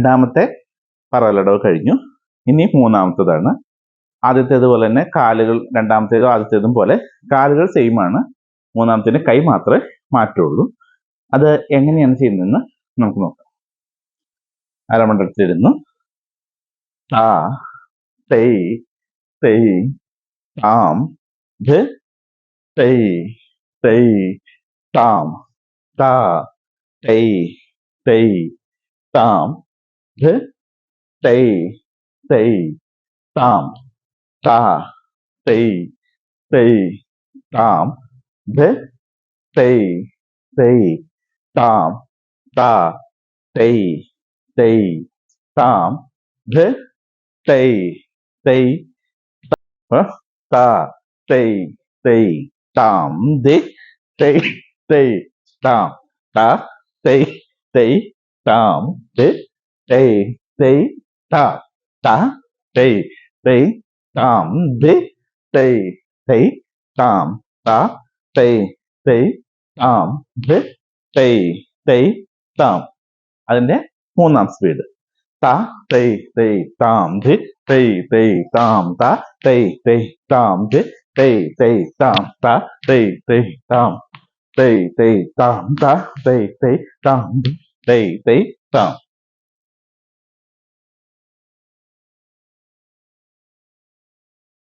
രണ്ടാമത്തെ പറവലടവ് കഴിഞ്ഞു. ഇനി മൂന്നാമത്തതാണ്. ആദ്യത്തേതുപോലെ തന്നെ കാലുകൾ, രണ്ടാമത്തേതും ആദ്യത്തേതും പോലെ കാലുകൾ സെയിം ആണ്. മൂന്നാമത്തേന് കൈ മാത്രമേ മാറ്റുള്ളൂ. അത് എങ്ങനെയാണ് ചെയ്യുന്നതെന്ന് നമുക്ക് നോക്കാം. അരമണ്ടത്തിലിരുന്നു. താ തൈ തൈ താം ധ തൈ തൈ താം താ തൈ തൈ താം ധ തൈ തൈ താം താ തൈ തൈ താം ധ തൈ തൈ താം താ തൈ തൈ താം ധ തൈ തൈ താ തൈ തൈ താം ധ തൈ തൈ താം താ തൈ തൈ താം ധ തൈ തൈ താ താ തൈ തൈ താം ധ തൈ തൈ താം താ തൈ തൈ താം ധ തൈ തൈ താം. അതിന്റെ മൂന്നാം സ്പീഡ്. താ തൈ തൈ താം ധ തൈ തൈ താം താ തൈ തൈ താം ധ തൈ തൈ താം താ തൈ തൈ താം തൈ തൈ താം താ തൈ തൈ താം ധ തൈ തൈ താം.